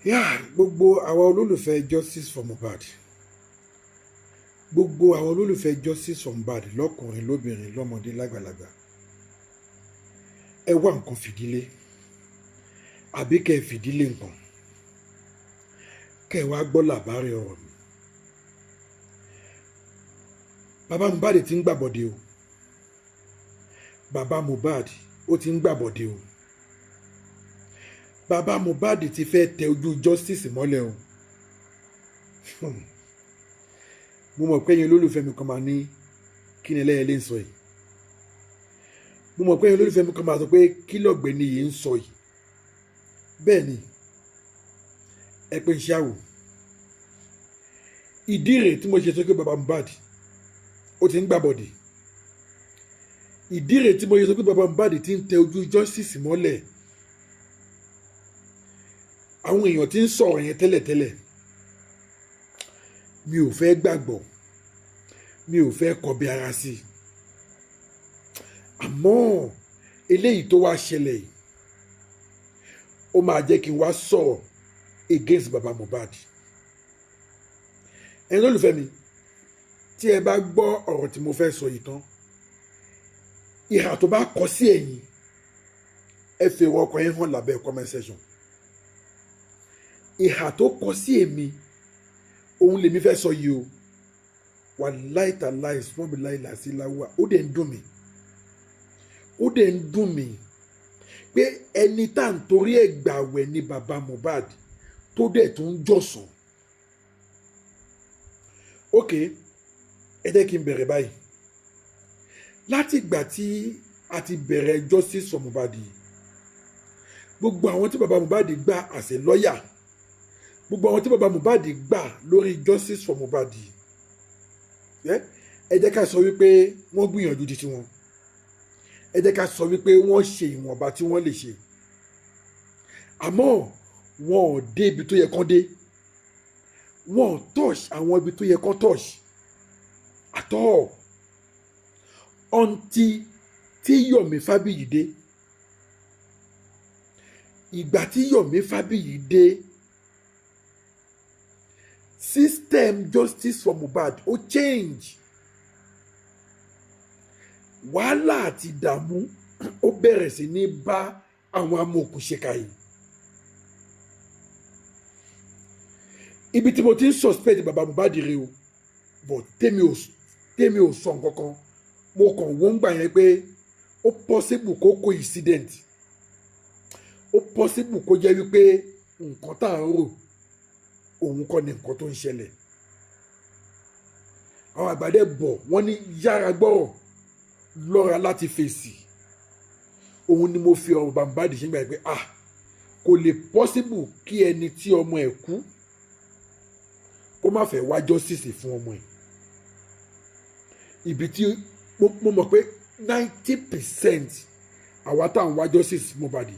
Gbogbo àwa olólùfẹ́ justice for Mohbad, gbogbo àwọn olólùfẹ́ justice for Mohbad lọ́kùnrin lóbìnrin lọ́mọdé lágbàlagbà, ẹ wá nǹkan fìdílé àbí kẹ́ ẹ fìdílé nǹkan kẹ́ ẹ wá gbọ́ làbárí ọ̀rọ̀ mi. Bàbá Mohbad ti ń gbàbọ̀dé o, bàbá Mohbad ó ti ń gbàbọ̀dé o, bàbá Mohbad ti fẹ́ tẹ ojú justice mọ́lẹ̀ o. Mo mọ̀ pé ẹ̀yin olólùfẹ́ mi kan máa ní kí ni ẹlẹ́yẹlé ń sọ yìí. Mo mọ̀ pé ẹ̀yin olólùfẹ́ mi kan máa sọ pé kí lọ́gbẹ́ni yìí ń sọ yìí. Bẹ́ẹ̀ ni ẹ pé iṣẹ́ àwò. Ìdí rèé tí mo ṣe sọ pé bàbá Mohbad ó ti ń gbàbọ̀dé. Ìdí rèé tí mo ṣe sọ pé bàbá Mohbad ti ń tẹ ojú justice mọ́lẹ̀. Àwọn èèyàn tí ń sọ̀rọ̀ yẹn tẹ́lẹ̀tẹ́lẹ̀ mi ò fẹ́ gbàgbọ́, mi ò fẹ́ kọbi ara sí i. Àmọ́ eléyìí tó wá ṣẹlẹ̀ yìí ó máa jẹ́ kí n wá sọ̀rọ̀ against bàbá Mohbad. Ẹ̀yin olólùfẹ́ mi, tí ẹ bá gbọ́ ọ̀rọ̀ tí mo fẹ́ sọ yìí tán, ìhà tó bá kọ sí ẹ̀yin ẹ fi èrò ọkàn yẹn hàn lábẹ́ comment section. Ìhà tó kọ sí èmi òun lèmi fẹ́ sọ yìí o. Wàláì tàláì sùnmọ́ mi láì làásì láwùwà ó dẹ̀ ń dùn mí, ó dẹ̀ ń dùn mí pé ẹni tá à ń torí ẹ̀ gbàwẹ̀ ní bàbá Mohbad tó dẹ̀ tó ń jọ̀sán. Ok, ẹ jẹ́ kí n bẹ̀rẹ̀ báyìí. Láti ìgbà tí a ti bẹ̀rẹ̀ justice for Mohbad yìí, gbogbo àwọn tí bàbá Mohbad gbà àṣẹ lọ́ọ̀yà, gbogbo àwọn tí bàbá Mohbad gbà lórí justice for Mohbad yìí, ẹ jẹ́ ká sọ wípé wọ́n gbìyànjú di tiwọn. Ẹ jẹ́ ká sọ wípé wọ́n ṣe ìwọ̀nba tí wọ́n lè ṣe. Àmọ́ wọn ò dé ibi tó yẹ kán dé. Wọn ò touch àwọn ibi tó yẹ kán touch at all. Tí Yomi Fabiyi dé. Ìgbà tí Yomi Fabiyi dé, system justice for Mohbad ó change. Wàhálà àti ìdààmú ó bẹ̀rẹ̀ sí ní bá àwọn amòòkùnṣèkà yìí. Ibi tí mo ti ń suspect bàbá Mohbad rèé o, but tèmi ò sọ nǹkan kan. Mo kàn wọ́n gbà yẹn pé ó possible kó coincident, ó possible kó jẹ́ wípé nǹkan tá à ń rò òun kọ́ ni nǹkan tó ń ṣẹlẹ̀. Àwọn àgbàdẹ bọ̀ wọ́n ní yára gbọ́rọ̀ lọ́ra láti fèsì. Òun ni mo fi ọ̀rọ̀ bàbá Mohbad ṣe gbà pé kò lè possible kí ẹni tí ọmọ ẹ̀ kú kó má fẹ́ wá justice fún ọmọ ẹ̀. Ibi tí mo mọ̀ pé 90% àwa tá à ń wá justice Mohbad,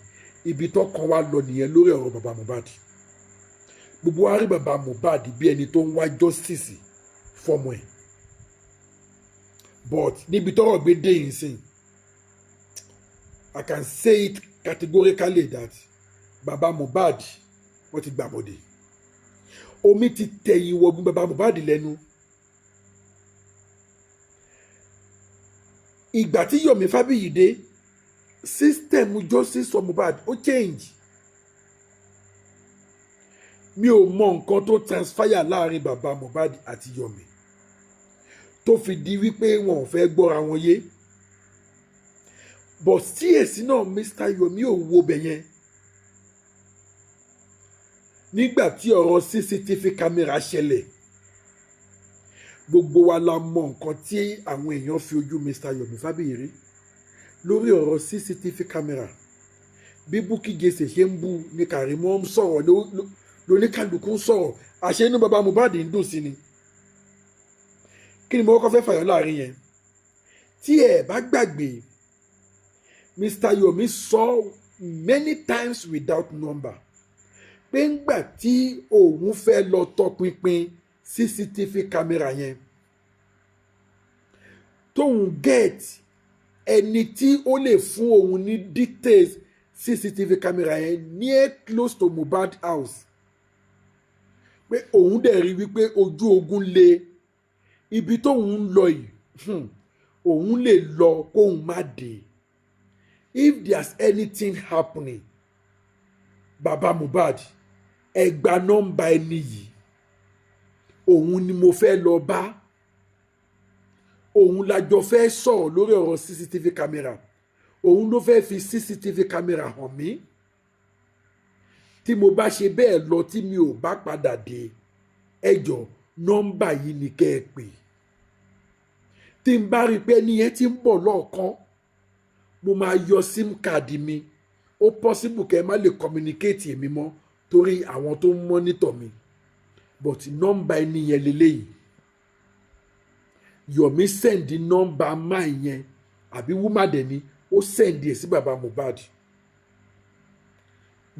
ibi tó kàn wá lọ nìyẹn lórí ọ̀rọ̀ bàbá Mohbad. Gbogbo wa rí bàbá Mohbad bí ẹni tó ń wá justice fọmọ ẹ̀. But níbi tọ́rọ̀ gbé dé yìí sìn, I can say it categorically that bàbá Mohbad wọ́n ti gbàbọ̀dé. Omi ti tẹ̀yìn wọ bí bàbá Mohbad lẹ́nu. Ìgbà tí Yomi Fabiyi dé, system justice for Mohbad ó change. Mi ò mọ nǹkan tó transpire láàrin bàbá Mohbad àti Yomi tó fi di wípé wọn ò fẹ́ gbọ́ra wọn yé. But CAC náà Mr. Yomi ò wo bẹ̀ yẹn. Nígbà tí ọ̀rọ̀ CCTV camera ṣẹlẹ̀, gbogbo wa la mọ nǹkan tí àwọn èèyàn fi ojú Mr. Yomi Fabiyi rí lórí ọ̀rọ̀ CCTV camera. Bí Bukky Jesse ṣe ń bú ní Karimo ń sọ̀rọ̀ lóníkàlùkù ń sọ̀rọ̀, àṣẹ inú bàbá Mohbad ń dùn sí ni. Kí ni mo kọ́kọ́ fẹ́ fàyọ láàrin yẹn? Tí ẹ bá gbàgbé, Mr. Yomi sọ many times without number pé ńgbà tí òun fẹ́ lọ tọpinpin CCTV camera yẹn, tóun get ẹni tí ó lè fún òun ní details CCTV camera yẹn near close to Mohbad house, pé òun dẹ̀ rí wípé ojú ogun le ibi tóun ń lọ yìí òun lè lọ kóun má dé if there's anything happening baba Mohbad ẹ gba nọ́mbà ẹni yìí òun ni mo fẹ́ lọ bá òun lájọ fẹ́ sọ̀rọ̀ lórí ọ̀rọ̀ CCTV camera òun ló fẹ́ fi CCTV camera hàn mí tí mo bá ṣe bẹ́ẹ̀ lọ tí mi ò bá padà dé ẹjọ́ nọ́mbà yìí ni kẹ́ ẹ pè tí n bá rí i pé ẹni yẹn ti ń bọ̀ lọ́ọ̀kan mo máa yọ sim card mi ó possible kẹ́ ẹ má lè communicate èmi mọ́ torí àwọn tó ń monitor mi but nọ́mbà ẹni yẹn lélẹ́yìí Yomi send nọ́mbà máa yẹn àbí wúmà dẹ̀ ni ó send ẹ̀ sí baba Mohbad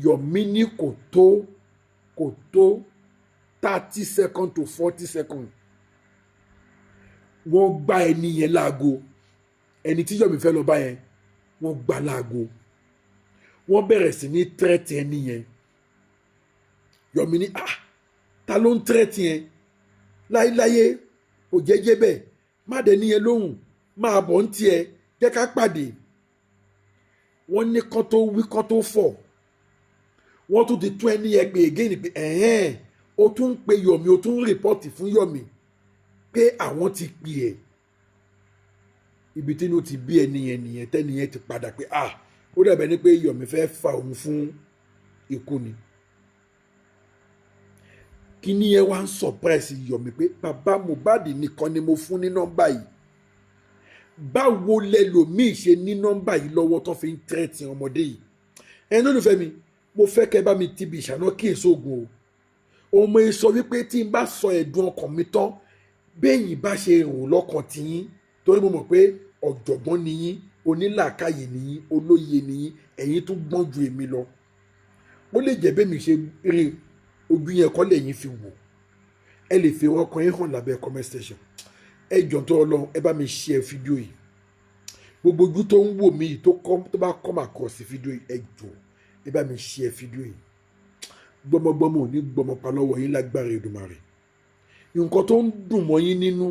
Yomi ní kò tó 30 seconds to 40 seconds wọ́n gba ẹni yẹn láago ẹni tí Yomi fẹ́ lọ bá yẹn wọ́n gba láago wọ́n bẹ̀rẹ̀ sí ní tẹ́rẹ̀tì ẹni yẹn Yomi ní ta ló ń tẹ́rẹ̀tì yẹn láyéláyé ò jẹ́jẹ́ bẹ́ẹ̀ má dẹ̀ níyẹn lóhùn máa bọ̀ ń tiẹ̀ jẹ́ ká pàdé wọ́n ní kán tó wí kán tó fọ̀ wọ́n tún ti tún ẹni yẹn pé again pé o tún ń pe Yomi o tún ń rìpọ́ọ̀tì fún Yomi pé àwọn ti pè ẹ́ ibi tí inú ti bí ẹni yẹn nìyẹn tẹ́ni yẹn ti padà pé ó dàbẹ̀ ni pé Yomi fẹ́ fa òun fún ikú ni kíní yẹn wá ń surprise Yomi pé baba Mohbad nìkan ni mo fún ní nọ́mbà yìí báwo lẹlòmíì ṣe ní nọ́mbà yìí lọ́wọ́ tó fi ń tẹ́tí ọmọdé yìí ẹni olùfẹ́ mi mo fẹ́ kẹ́ bá mi tibi ìṣáná kíyèsí oògùn o ọmọ yìí sọ wípé tí n bá sọ ẹ̀dùn ọkàn mi tán bẹ́yìn bá ṣe rò lọ́kàn tiyín torí mo mọ̀ pé ọ̀jọ̀gbọ́n niyín onílàákàyè niyín olóye niyín ẹ̀yin tún gbọ́n ju èmi lọ ó lè jẹ́ bẹ́ẹ̀ mi ṣe rí ojú yẹn kọ́ lẹ́yìn fi wò ẹ lè fi ọkàn yín hàn lábẹ́ comment section ẹ jọ̀ọ́ tó Ọlọ́run ẹ bá mi share fídíò yìí gbogbo ojú tó ń wò mí tó bá come across fídíò yìí ẹ jọ̀ọ́ ẹ bá mi share fídíò yìí gbọmọgbọmọ ò ní gbọmọpa lọ́wọ́ yín lágbára Èdùmàrè nǹkan tó ń dùn mọ́ yín nínú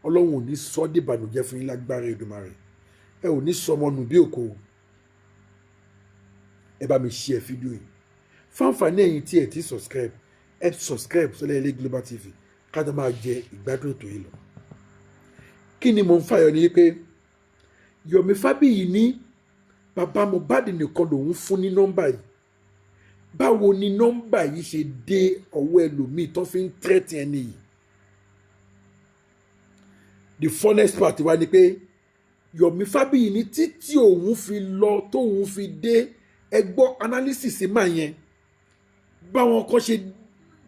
Ọlọ́run ò ní sọ ọ́ dìbànújẹ́ fún yín lágbára Èdùmàrè ẹ ò ní sọmọ nù bí òkò ẹ bá mi share fídíò yìí fáǹfààní ẹ̀yin tí ẹ ti subscribe ẹ subscribe sọ́lẹ̀ ilé Global TV kájọ máa jẹ ìgbádùn ètò yìí lọ. kí ni mo ń fàyọ ni pé Yomi Fabiyi ní baba Mohbad nìkan lòun fún ní nọ́mbà yìí báwo ni nọ́mbà yìí ṣe dé ọwọ́ ẹlòmíì tó fi ń tẹ́tì ẹni yìí. the funnest part wa ni pé Yomi Fabiyi ní títí òun fi lọ tóun fi dé ẹgbọ́ analysis máa yẹn báwọn kan ṣe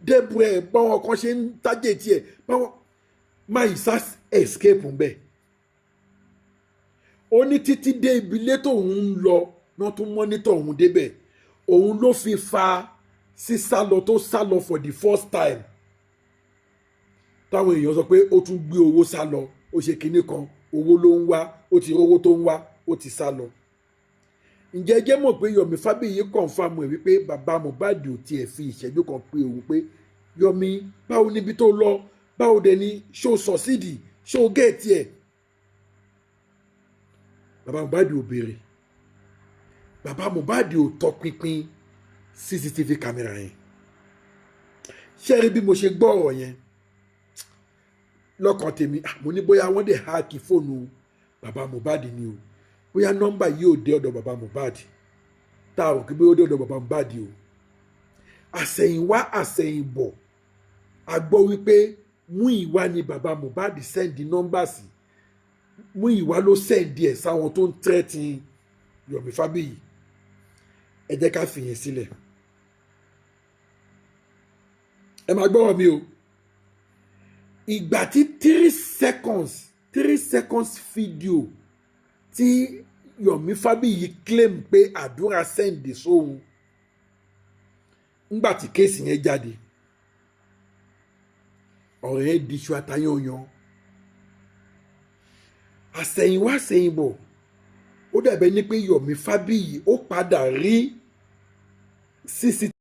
débù ẹ báwọn kan ṣe ń tájẹ̀ tiẹ̀ báwọn máa yìí sá escape ń bẹ̀. ó ní títí dé ibi ilé tóun ń lọ náà tún mọ́nítọ̀ òun débẹ̀ òun ló fi fa sísálọ tó sálọ for the first time táwọn èèyàn sọ pé ó tún gbé owó sálọ ó ṣe kinní kan owó ló ń wá ó ti rówó tó ń wá ó ti sálọ. ǹjẹ́ jẹ́ mọ̀ pé Yomi Fabiyi confam ẹ̀ wípé baba Mohbad ò tiẹ̀ fi ìṣẹ́jú kan pé òun pé Yomi báwo níbi tó lọ báwo dẹ̀ ni ṣó sọ̀sídì ṣó gẹ̀ẹ́tì ẹ̀ baba Mohbad ò béèrè baba Mohbad ò tọpinpin CCTV camera yẹn ṣé rí bí mo ṣe gbọ́ ọ̀rọ̀ yẹn lọ́kàn tèmi mo ní bóyá wọ́n dẹ̀ háàkì fóònù baba Mohbad ni o bóyá nọ́mbà yìí ò dé ọ̀dọ̀ baba Mohbad tá a rò kí bóyá ó dé ọ̀dọ̀ baba Mohbad o àsẹ̀yìnwá àsẹ̀yìnbọ̀ a gbọ́ wípé Múyìwá ni baba Mohbad sẹ́ndì nọ́mbà sí Múyìwá ló sẹ́ndì ẹ̀ sáwọn tó ń tẹ́tí Yomi Fabiyi ẹ jẹ́ ká fìyẹn sílẹ̀ ẹ máa gbọ́rọ̀ mi o ìgbà tí 3 seconds fídíò tí Yomi Fabiyi claim pé àdúrà sẹ́ndì sóhun ńgbà tí kéèsì yẹn jáde ọ̀rọ̀ yẹn di iṣu atayanyan àsẹ̀yìnwá àsẹ̀yìnbọ̀ ó dàbẹ̀ ní pé Yomi Fabiyi ó padà rí CCTV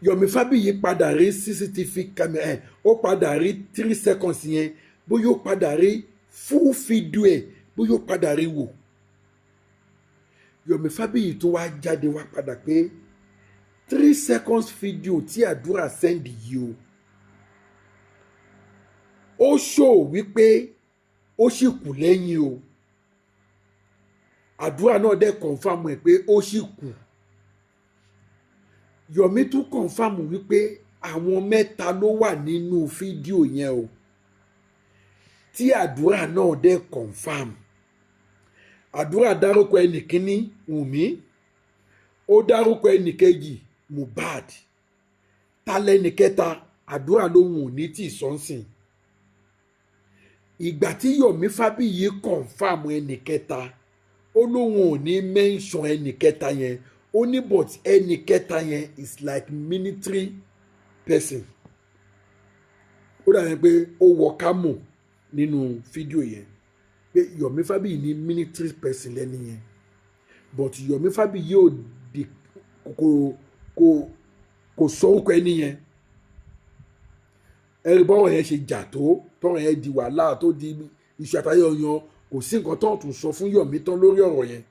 Yomi Fabiyi padà rí CCTV camera ó padà rí 3 seconds yẹn bóyá ó padà rí full video ẹ̀ bóyá ó padà rí wò. Yomi Fabiyi tó wá jáde wá padà pé 3 seconds video tí àdúrà send yìí ó show wípé ó sì kù lẹ́yìn o. Àdúrà náà dẹ̀ confam ẹ̀ pé ó sì kù. Yomi tún confam wípé àwọn mẹ́ta ló wà nínú fídíò yẹn o. Tí àdúrà náà dẹ̀ confam. Àdúrà dárúkọ ẹnìkíní Wùmí, ó dárúkọ ẹnìkejì Mohbad, tálẹ́nìkẹta àdúrà lóhun ò ní tí sọ́nsìn. Ìgbà tí Yomi Fabiyi confam ẹnìkẹta ó lóhun ò ní mention ẹnìkẹta yẹn, ó ní but ẹnìkẹta yẹn is like military person. Ó dàbí pé ó wọ kámò nínú fídíò yẹn pé Yomi Fabiyi ní military person lẹ́ni yẹn, but Yomi Fabiyi yóò di kò sọ orúkọ ẹni yẹn. Ẹ̀rí bọ́rọ̀ yẹn ṣe jà tó tọ́rọ̀ yẹn di wàhálà tó di iṣu àtàyè ọyàn, kò sí nǹkan tó tún sọ fún Yomi tán lórí ọ̀rọ̀ yẹn.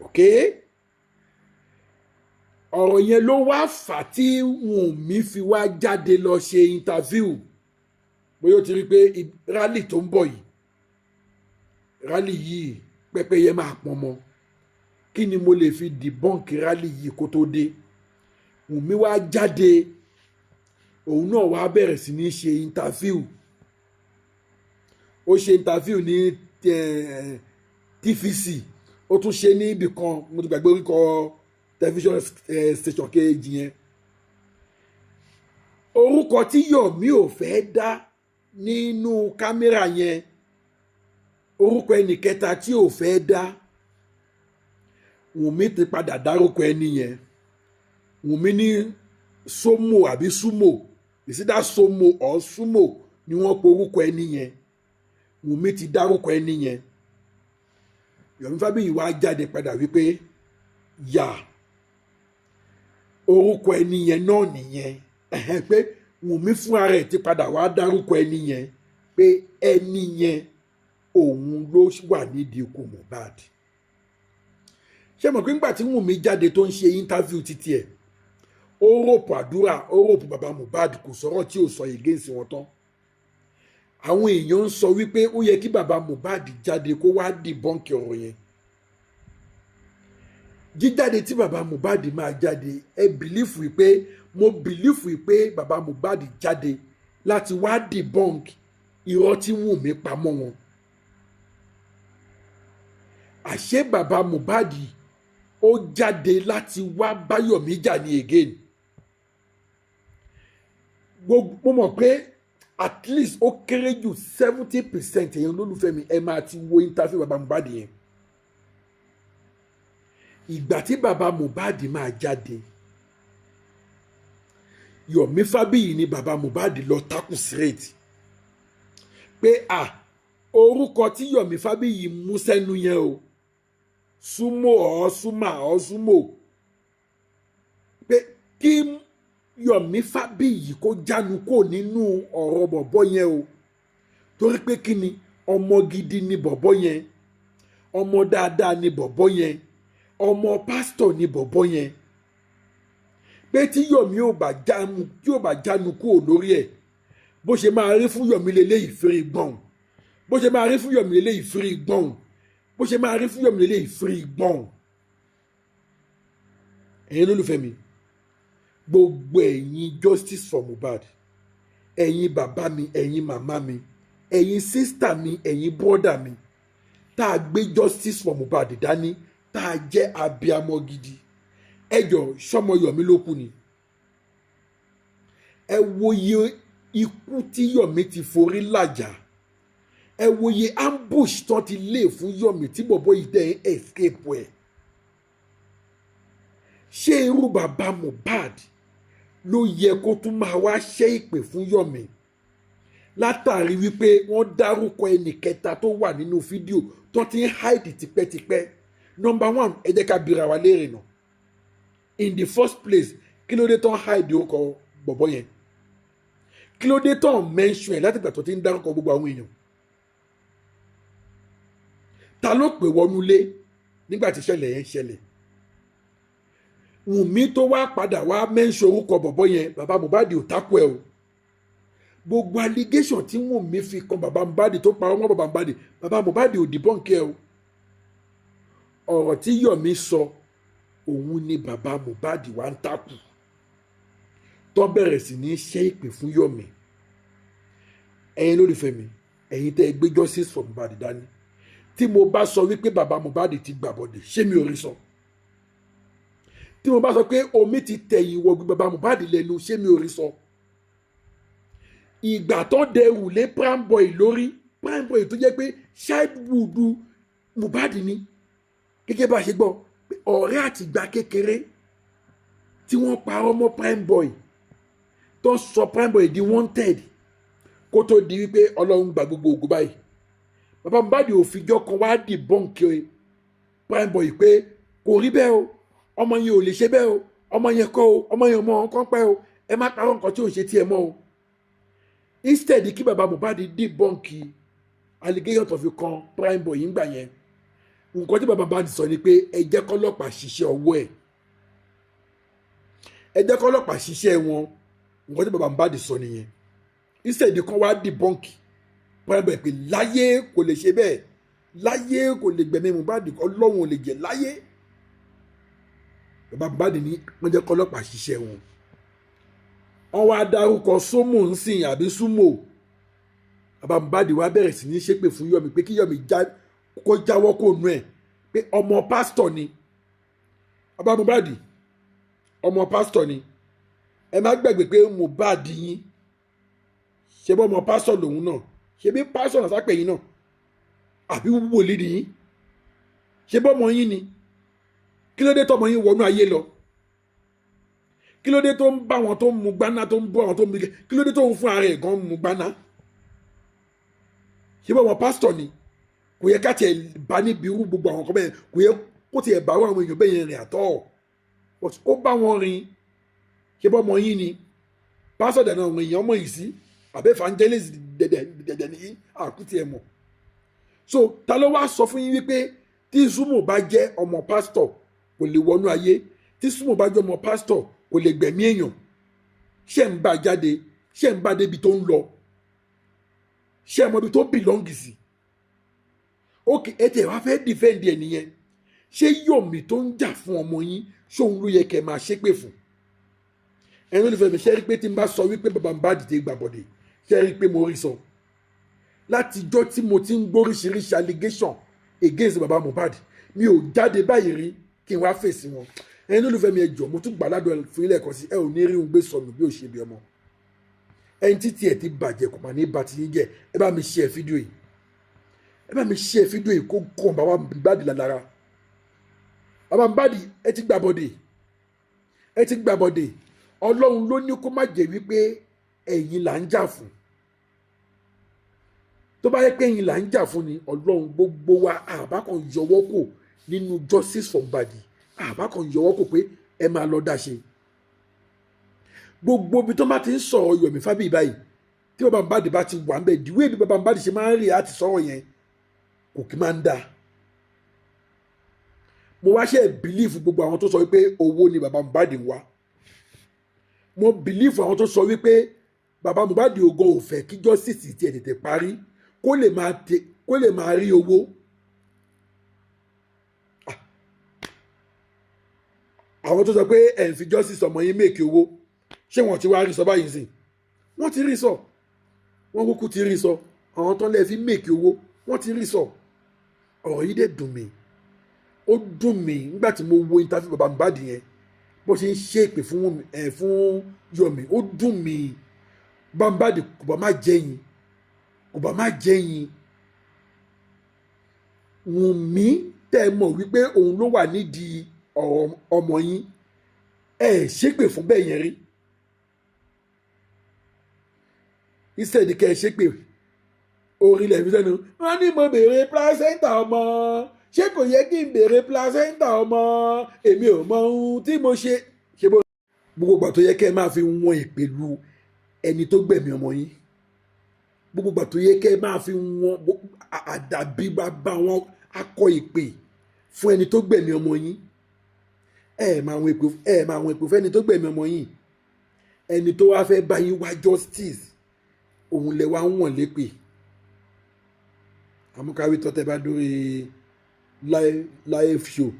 Ok, ọ̀rọ̀ yẹn ló wá fà tí Wùnmí fi wá jáde lọ ṣe interview. Bóyá ó ti rí pé rally tó ń bọ̀ yìí, rally yìí pẹ́pẹ́yẹ máa pọn mọ́. Kí ni mo lè fi debunk rally yìí kó tó dé? Wùnmí wá jáde, òun náà wá bẹ̀rẹ̀ sí ní ṣe interview. Ó ṣe interview ní TVC, ó tún ṣe ní ibì kan, mo ti gbàgbé orúkọ television station kejì yẹn. Orúkọ tí Yomi ò fẹ́ dá nínú kámẹ́rà yẹn, orúkọ ẹnìkẹta tí ò fẹ́ dá, Wùnmí ti padà dárúkọ ẹni yẹn. Wùnmí ní Somo àbí Sumo, ìsídà Somo or Sumo ni wọ́n pe orúkọ ẹni yẹn. Wùnmí ti dárúkọ ẹni yẹn. Yomi Fabiyi wá jáde padà wípé yà orúkọ ẹni yẹn náà nìyẹn. Pé Wùnmí fúnra rẹ̀ ti padà wá dárúkọ ẹni yẹn pé ẹni yẹn òun ló wà nídìí ikú Mohbad. Ṣé mọ̀ pé nígbà tí Wùnmí jáde tó ń ṣe interview títí ẹ̀, ó ròpò àdúrà, ó ròpò bàbá Mohbad, kò sọ̀rọ̀ tí ò sọ against wọn tán. Àwọn èèyàn ń sọ wípé ó yẹ kí bàbá Mohbad jáde kó wá debunk ọ̀rọ̀ yẹn. Jíjáde tí bàbá Mohbad máa jáde, mo bìlífù wípé bàbá Mohbad jáde láti wá debunk irọ́ tí Wùnmí pamọ́ wọn. Àṣé bàbá Mohbad ó jáde láti wá bá Yomi jà ní again. Mo mọ̀ pé at least ó kéré jù 70% èèyàn lólùfẹ́ mi ẹ máa ti wo interview bàbá Mohbad yẹn. Ìgbà tí bàbá Mohbad máa jáde, Yomi Fabiyi ni bàbá Mohbad lọ takù straight pé orúkọ tí Yomi Fabiyi mú sẹ́nu yẹn o, Sumo or Suma or Sumo, pé kí Yomi Fabiyi kó jánu kó nínú ọ̀rọ̀ bọ̀bọ̀ yẹn o, torí pé kí ni ọmọ gidi ni bọ̀bọ̀ yẹn, ọmọ dáadáa ni bọ̀bọ̀ yẹn, ọmọ pásítọ̀ ni bọ̀bọ̀ yẹn. Pé tí Yomi ò bá jánu kó lórí ẹ̀, bó ṣe máa rí fún Yomi lélẹ́yìí fírí gbọ̀n, bó ṣe máa rí fún Yomi lélẹ́yìí fírí gbọ̀n, bó ṣe máa rí fún Yomi lélẹ́yìí fírí gbọ̀n. Ẹ̀yin lólùfẹ́ mi, gbogbo ẹ̀yin justice for Mohbad, ẹ̀yin bàbá mi, ẹ̀yin màmá mi, ẹ̀yin sísítà mi, ẹ̀yin bọ́dà mi, tá a gbé justice for Mohbad dání, tá a jẹ́ abiyamọ gidi, ẹ jọ̀ọ́ sọmọ Yomi ló kú ni. Ẹ wòye ikú tí Yomi ti forí làjà, ẹ wòye ambush tán ti lé fún Yomi tí bọ̀bọ̀ yìí dẹ̀ escape ẹ̀. Ṣé irú bàbá Mohbad ló yẹ kó tún máa wá ṣẹ́ ìpè fún Yomi látàrí wípé wọ́n dárúkọ ẹnì kẹta tó wà nínú fídíò tó ti ń hide tipẹ́tipẹ́? Number one, ẹ jẹ́ ká bira wa léèrè náà. In the first place, kí ló dé tán hide orúkọ bọ̀bọ̀ yẹn, kí ló dé tán mention ẹ̀ láti ìgbà tó ti ń dárúkọ gbogbo àwọn èèyàn. Ta ló pè wọnú ilé nígbà tí ìṣẹ̀lẹ̀ yẹn ṣẹlẹ̀? Wùnmí tó wá padà wá mention orúkọ bọ̀bọ̀ yẹn, bàbá Mohbad ò takò ẹ̀ o. Gbogbo allegation tí Wùnmí fi kan bàbá Mohbad tó parọ́ mọ́ bàbá Mohbad ò debunk ẹ̀ o. Ọ̀rọ̀ tí Yomi sọ òun ni bàbá Mohbad wá ń takù tó bẹ̀rẹ̀ sí ní ṣe ìpè fún Yomi. Ẹ̀yin lólùfẹ́ mi, ẹ̀yin tẹ́ ẹ gbé justice for Mohbad dání, tí mo bá sọ wípé bàbá Mohbad ti gbàbọ̀dẹ̀, ṣé mi ò rí sọ? Tí mo bá sọ pé omi ti tẹ̀yìn wọ bàbá Mohbad lẹ́nu, ṣé mi ò rí sọ? Ìgbà tó dẹrù lé Primeboy lórí, Primeboy tó jẹ́ pé childhood Mohbad ni, gẹ́gẹ́ bá a ṣe gbọ́, ọ̀rẹ́ àtìgbà kékeré tí wọ́n parọ́ mọ́ Primeboy tó sọ Primeboy di wanted kó tó di wípé Ọlọ́run gba gbogbo ògo báyìí. Bàbá Mohbad ò fijọ́ kan wá debunk Primeboy pé kò rí bẹ́ẹ̀ o, ọmọ yẹn ò lè ṣe bẹ́ẹ̀ o, ọmọ yẹn kọ́ o, ọmọ yẹn mọ nǹkan pẹ́ o, ẹ má parọ́ nǹkan tí ò ń ṣe tiẹ̀ mọ́ o. Instead kí bàbá Mohbad debunk allegation tó fi kan Primeboy yìí ń gbà yẹn, nǹkan tí bàbá Mohbad sọ ni pé ẹ jẹ́ kọ́lọ́pàá ṣiṣẹ́ ọwọ́ ẹ̀, ẹ jẹ́ kọ́lọ́pàá ṣiṣẹ́ wọn. Nǹkan tí bàbá Mohbad sọ nìyẹn. Instead kan wá debunk Primeboy pé láyé kò lè ṣe bẹ́ẹ̀, láyé kò lè gbẹ̀mí Mohbad, Ọlọ́run ò lè jẹ́ láyé. Bàbá Mohbad ní wọ́n jẹ́ kọ́lọ́pàá ṣiṣẹ́ wọn. Wọ́n wá dárúkọ Sómò ń sìn àbí Súmò. Bàbá Mohbad wá bẹ̀rẹ̀ sí ní ṣépè fún Yomi pé kí Yomi kó jáwọ́ kó nú ẹ̀ pé ọmọ pásítọ̀ ni. Bàbá Mohbad ọmọ pásítọ̀ ni. Ẹ má gbàgbé pé Mohbad yín ṣe bọ́ ọmọ pásítọ̀ lòun náà, ṣe bí pásítọ̀ náà sápẹ̀ yín náà, àbí wòlíì ni yín, ṣe bọ́ ọmọ yín ni. Kí ló dé tọmọ yín wọnú ayé lọ? Kí ló dé tó ń bá wọn tó ń mu gbaná, tó ń bọ́ àwọn tó ń mu, kí ló dé tó ń fún ara ẹ̀ gan mu gbaná? Ṣé bọ́ ọmọ pásítọ̀ ni? Kò yẹ ká tiẹ̀ bá níbi irú gbogbo àwọn kan bẹ́ẹ̀, kò yẹ kó tiẹ̀ bá àwọn èèyàn bẹ́ẹ̀ yẹn rìn àtọ́. Ó bá wọn rìn. Ṣé bọ́ ọmọ yín ni? Pásítọ̀ dẹ̀ náà àwọn èèyàn mọ̀ yìí sí, àbẹ́ evangelist dẹ̀dẹ̀ nìyí, àkútì ẹ̀ mọ̀. So ta ló wá sọ fún yín wípé tí Súmò bá jẹ́ ọmọ pásítọ̀ kò lè wọnú ayé, tí Súmò bá jẹ́ ọmọ pásítọ̀ kò lè gbẹ̀mí èèyàn? Ṣé ń bá jáde? Ṣé ń bá débi tó ń lọ? Ṣé ẹ mọ ibi tó bìlọ́ǹgì sí? Ókè, ẹ tẹ̀ wá fẹ́ dìfẹ́ǹdì ẹ̀ nìyẹn. Ṣé Yomi tó ń jà fún ọmọ yín ṣóun ló yẹ kẹ́ máa ṣépè fún? Ẹni olùfẹ́ mi, ṣe rí pé tí n bá sọ wípé bàbá Mohbad ti gbàbọ̀dẹ̀, ṣe rí pé mo rí sọ. Látijọ́ tí mo ti ń gbóríṣiríṣi allegation against bàbá Mohbad, mi ò jáde báyìí rí kí n wá fèsì wọn. Ẹni olùfẹ́ mi, ẹ jọ̀ọ́, mo tún gbà ládùn fún ilé ẹ̀kọ́ sí, ẹ ò ní rí un gbé sọnù bí ò ṣe bí ọmọ. Ẹni títí ẹ ti bàjẹ́ kò mà ní bá ti yín jẹ́, ẹ bá mi share fídíò yìí, ẹ bá mi share fídíò yìí kó kàn bàbá Mohbad lára. Bàbá Mohbad ẹ ti gbàbọ̀dẹ̀, ẹ ti gbàbọ̀dẹ̀. Ọlọ́run ló ní kó má jẹ́ wípé ẹ̀yin là ń jà fún. Tó bá yẹ pé ẹ̀yin là ń jà fún ni, Ọlọ́run gbogbo wa àbá kan yọwọ́ kò nínú justice for Mohbad, àbá kan yọwọ́ kò pé ẹ máa lọ dá ṣe. Gbogbo ibi tó bá ti ń sọ̀rọ̀ Yomi Fabiyi báyìí, tí bàbá Mohbad bá ti wà ń bẹ̀, ìdíwé bí bàbá Mohbad ṣe máa ń rí àti sọ̀rọ̀ yẹn kò kí máa ń dà. Mo wá ṣe bìlífù gbogbo àwọn tó sọ wípé owó ni bàbá Mohbad ń wá. Mo bìlífù àwọn tó sọ wípé bàbá Mohbad ògo ò fẹ́ kí justice tiẹ̀ tètè parí kó lè máa rí owó. Àwọn tó sọ pé ẹ̀ ń fi justice ọmọ yín mèkì owó, ṣé wọ́n ti wá rí sọ báyìí sìn? Wọ́n ti rí sọ, wọ́n kúkú ti rí sọ. Àwọn tó ń lè fi mèkì owó wọ́n ti rí sọ. Ọ̀rọ̀ yìí dẹ̀ dùn mí, ó dùn mí nígbà tí mo wo interview bàbá Mohbad yẹn bó ṣe ń ṣe ìpè fún Yomi, ó dùn mí. Bàbá Mohbad kò bá má jẹ́yìn, kò bá má jẹ́yìn. Wùnmí tẹ́ ẹ mọ̀ wípé òun ló wà nídìí ọ̀rọ̀ ọmọ yín, ẹ ṣépè fún bẹ́ẹ̀ yẹn rí. Instead kẹ́ ẹ ṣépè orílẹ̀ ìfisẹ́ ni wọ́n ní mo béèrè placenta ọmọ, ṣé kò yẹ kí n béèrè placenta ọmọ, èmi ò mọ ohun tí mo ṣe. gbogbo ìgbà tó yẹ kẹ́ ẹ máa fi wọn ìpèlú ẹni tó gbẹ̀mí ọmọ yín, gbogbo ìgbà tó yẹ kẹ́ ẹ máa fi wọn àdàbí bàbá wọn akọ ìpè fún ẹni tó gbẹ̀mí ọmọ yín, ẹ máa wọn ìpè fún ẹni tó gbẹ̀mí ọmọ yín, ẹni tó wá fẹ́ bá yín wá justice òun lẹ wá ń wọ̀n lépè. Àmúkáwí tọ́tẹ́ bá dórí live show,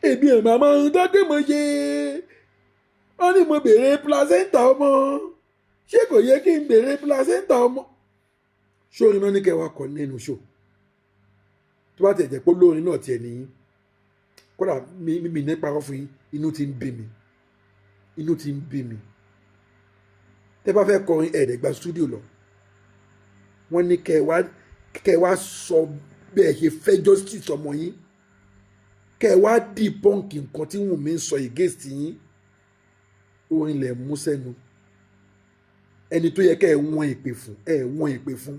èmi ẹ̀ máa máa ń dákẹ́ mọ́ ṣe wọ́n ní mo béèrè placenta ọmọ, ṣé kò yẹ kí n béèrè placenta ọmọ. Ṣórin náà ní kẹwàá kọ nínú ṣó tó bá tẹ̀ jẹ́ pé lórin náà tiẹ̀ nìyí, kódà mi ní parọ́ fún yín, inú ti ń bí mi. Tẹ́ bá fẹ́ kọrin ẹ̀ẹ́dẹ̀gba studio lọ, wọ́n ní kẹwàá sọ bẹ́ẹ̀ ṣe fẹ́ justice ọmọ yín, kẹwàá debunk nǹkan tí Wùnmí ń sọ against yín, orin lẹ̀ mú sẹ́nu. Ẹni tó yẹ kẹ́ ẹ wọ́n ìpè fún,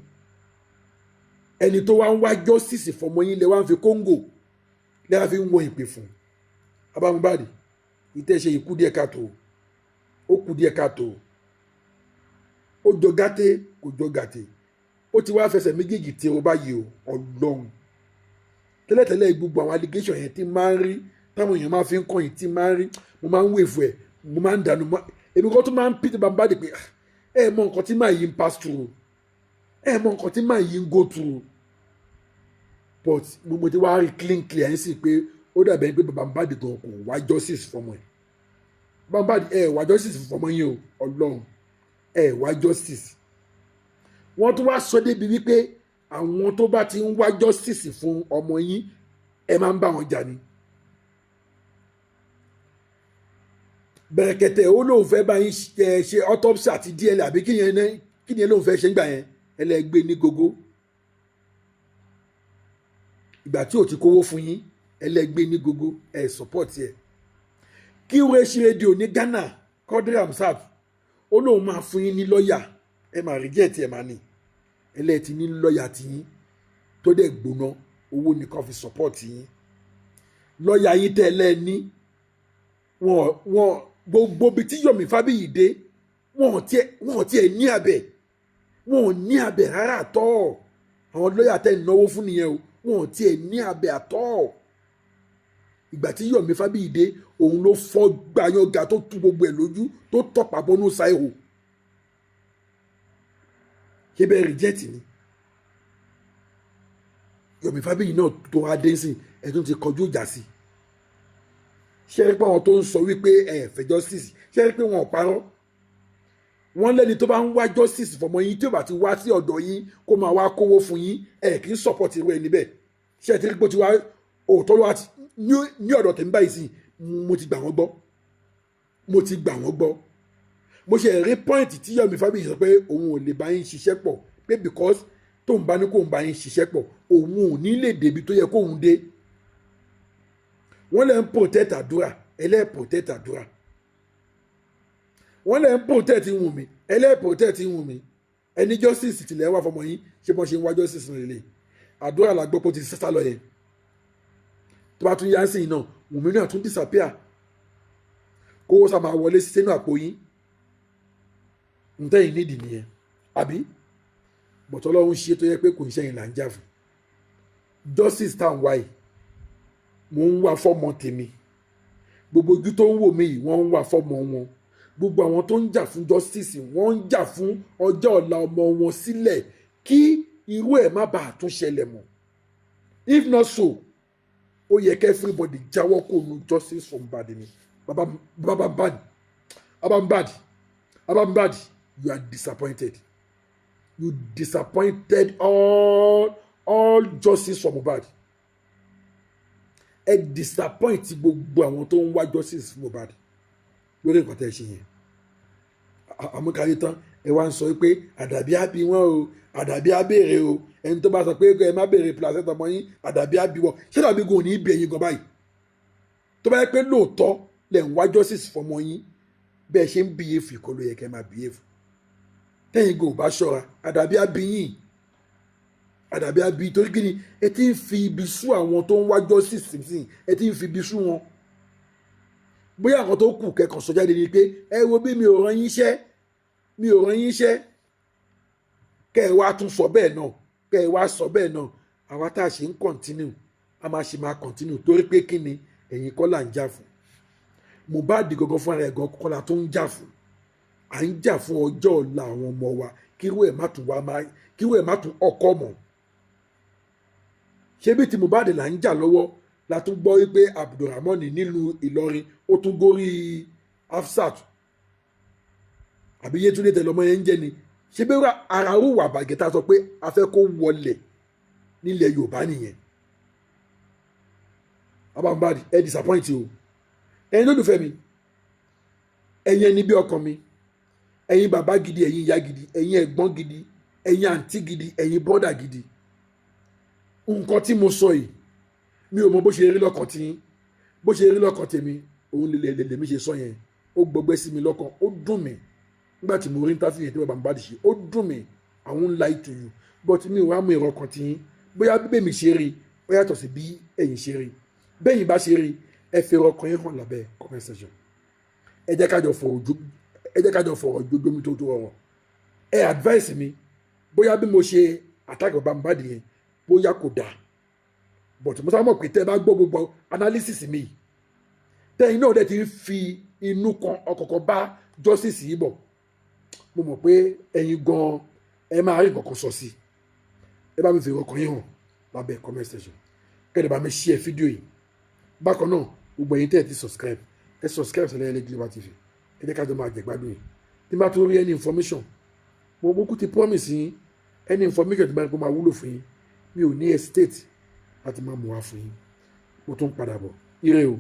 ẹni tó wá ń wá justice fọmọ yín lẹ wá ń fi kóńgò lẹ wá fi ń wọ́n ìpè fún. Baba Mohbad ìtẹ̀ṣe ìkú díẹ̀ káàtó, ó kú díẹ̀ káàtó, ó jọ gàté kò jọ gàté, ó ti wá fẹsẹ̀ méjèèjì tí o bá yìí o Ọlọ́run. Tẹ́lẹ̀tẹ́lẹ̀ gbogbo àwọn allegation yẹn tí máa ń rí táwọn èèyàn máa fi ń kọ̀yìn tí máa ń rí, mo máa ń wèfù ẹ̀, mo máa ń dànù, èmi kan tó máa ń pìtì Baba Mohbad pé ẹ mọ nǹkan tí màá yí ń pass through, ẹ mọ nǹkan tí màá yí ń go through, but mo ti wá rí clear ẹ̀ sì pé ó dàbẹ̀ pé Baba Mohbad gan kò wá justice fọmọ ẹ̀. Baba Mohbad wá justice fọmọ yín o Ọlọ́run, wá justice. Wọ́n tún wá sọ débi wípé àwọn tó bá ti ń wá justice fún ọmọ yín ẹ máa ń bá wọn jà ni. Bẹ̀rẹ̀kẹ̀tẹ̀ ó lóun fẹ́ bá yín ṣe autopsy àti DNA àbí kí ni lóun fẹ́ ṣe ń gbà yẹn, ẹlẹ́gbẹ́ ní gógó. Ìgbà tí ò ti kówó fún yín ẹlẹ́gbẹ́ ní gógó, support ẹ̀. QH Radio ní Ghana, Quadri Hamzat ó lóun máa fún yín ní lọ́ọ̀yà, ẹ máa reject ẹ̀ máa ní ẹlẹ́ẹ̀tì ní lọ́ọ̀yà tí yín tó dẹ̀ gbóná, owó nìkan fi support yín. Lọ́ọ̀yà yín tẹ́ ẹlẹ́ẹ̀ní wọn gbogbo bí tí Yomi Fabiyi dé wọn ò tiẹ̀ ní abẹ, wọn ò ní abẹ rárá àtọ́. Àwọn lọ́ọ̀yà tẹ́ ń náwó fún nìyẹn o, wọn ò tiẹ̀ ní abẹ àtọ́. Ìgbà tí Yomi Fabiyi dé òun ló fọ́ gbayọ̀gà tó tú gbogbo ẹ̀ lójú tó tọ̀pá bọ́nú ṣáìhò. Ṣé bẹ́ẹ̀ reject ni? Yomi Fabiyi náà tó adé sí ẹ̀tún ti kọjú ìjà sí. Ṣé rí pé àwọn tó ń sọ wípé fẹ́ justice, ṣé rí pé wọn ò parọ́? Wọ́n lẹ́ni tó bá ń wá justice fọmọ yín tí ó bá ti wá sí ọ̀dọ̀ yín kó máa wá kówó fún yín, kì í support irú ẹni bẹ́ẹ̀. Ṣé ẹ ti rí pé ó ti wá òótọ́ ló wá ní ọ̀dọ̀ tèmi báyìí sí, mo ti gbà wọ́n gbọ́. Mo ṣe rí point tí Yomi Fabiyi sọ pé òun ò lè bá yín ṣiṣẹ́ pọ̀ pé because tóun bá ní kóun bá yín ṣiṣẹ́ pọ̀ òun ò ní lè débi tó yẹ kóun dé. Wọ́n lè ń protect àdúrà, protect àdúrà. Wọ́n lè ń protect Wùnmí, protect Wùnmí. Ẹni justice tilẹ̀ wà fọmọ yín, ṣé bọ́n ṣe ń wá justice nílé àdúrà la gbọ́ pé ó ti sẹ́sà lọ yẹn. Tó bá tún yá sí iná Wùnmí náà tún disappear, kówó sá máa wọlé sínú àpò yín. Ntẹ́yìn nídìí nìyẹn àbí bọ̀tọ́ Ọlọ́run ṣe tó yẹ pé kò ń ṣẹ́yìn là ń jà fún. Justice tá à ń wá yìí mo ń wá fọ́mọ tèmi, gbogbo ojú tó ń wò mí yìí wọ́n ń wá fọ́mọ wọn. Gbogbo àwọn tó ń jà fún justice wọ́n ń jà fún ọjọ́ ọ̀la ọmọ wọn sílẹ̀ kí irú ẹ̀ má bàa tún ṣẹlẹ̀ mọ́. If not so, ó yẹ kí everybody jáwọ́ kó nu justice for Mohbad ni. Baba Mohbad, you are disappointed. You disappointed all justice for Mohbad. Ẹ disappoint gbogbo àwọn tó ń wá justice for Mohbad lórí nǹkan tẹ́ ẹ ṣe yẹn. Àmúkárí tán ẹ wá ń sọ pé àdàbí á bí wọn o, àdàbí á béèrè o, ẹni tó bá sọ pé ẹ má béèrè placenta ọmọ yín àdàbí á bí wọn. Ṣé dàbí gò ní ibi ẹ̀yin gan báyìí? Tó bá yẹ pé lóòótọ́ lẹ̀ ń wá justice fọmọ yín bẹ́ẹ̀ ṣe ń behave kọ́ ló yẹ kẹ́ máa behave. Tẹ́yìn gò bá ṣọ́ra àdàbí á bí yín, àdàbí á bí torí kí ni ẹ ti ń fi ibi sú àwọn tó ń wá justice sí, ẹ ti ń fi ibi sú wọn. bóyá àwọn tó kù kẹ́kọ̀ọ́ sọ jáde ni pé ẹ wo bí mi ò rán yín iṣẹ́ kẹ́ ẹ wá tún sọ bẹ́ẹ̀ náà kẹ́ ẹ wá sọ bẹ́ẹ̀ náà àwa tá a ṣe ń continue a máa ṣe máa continue torí pé kí ni ẹ̀yin kọ́ là ń jà fún Mohbad gangan fúnra ẹ̀ gan kọ́ la tó ń jà fún à ń jà fún ọjọ́ ọ̀la àwọn ọmọ wa kírú ẹ̀ má tún ọkọ mọ́ ṣé bí ti Mohbad là ń jà lọ́wọ́ la tún gbọ́ wípé Abdulrahman nílùú Ìlọrin ó tún gorí Hafsat àbí Yétúndé tẹlọmọ yẹn ń jẹ ni ṣé bí ara ó wà bàgẹ́ tá a sọ pé a fẹ́ kó wọlẹ̀ nílẹ̀ Yorùbá nìyẹn Mohbad ẹ disappoint o ẹ̀yin lólùfẹ́ mi ẹ̀yin ẹni bí ọkàn mi ẹ̀yin bàbá gidi ẹ̀yin ìyá gidi ẹ̀yin ẹ̀gbọ́n gidi ẹ̀yin àǹtí gidi ẹ̀yin bọ́dà gidi nǹkan tí mo sọ yìí mi ò mọ bó ṣe rí lọ́kàn tí bó ṣe rí lọ́kàn tèmi òun lèmi ṣe sọ yẹn ó gbọgbẹ́ sí mi lọ́kàn ó dùn mí nígbà tí mo rí interview yẹn tí bàbá Mohbad ṣe ó dùn mí I won't lie to you but mi ò wá mú ìrọ̀ kan tí bóyá bíbẹ̀ mi ṣe rí ó yàtọ̀ sí bí ẹ̀yin ṣe rí bẹ́yìn bá ṣe rí ẹ fi ọkàn yín hàn lábẹ́ comment section ẹ jẹ́ kájọ fọ̀rọ̀ jójómi tó ọ̀rọ̀ ẹ advice mi bóyá bí mo ṣe attack bàbá Mohbad yẹn bóyá kò dáa but mo sábà mọ̀ pé tẹ́ ẹ bá gbọ́ gbogbo analysis mi tẹ́yìn náà dẹ̀ ti ń fi inú kan ọkọ̀ọ̀kan bá justice yìí bọ̀ mo mọ̀ pé ẹ̀yin gan ẹ máa rí nǹkan sọ sí ẹ bá mi fi ọkàn yín hàn lábẹ́ comment section kẹ́lẹ́ bá mi share fídíò yìí bákan náà gbogbo ẹ̀yin tẹ́ ẹ ti subscribe ẹ subscribe sílẹ̀ Ele Global TV ẹ jẹ́ ká jọ máa jẹ̀gbádùn yìí tí n bá tún rí any information mo kú ti promise yín any information tí n bá ní kó máa wúlò fún yín mi ò ní hesitate láti máa mú wá fún yín mo tún padà bọ̀ ire o.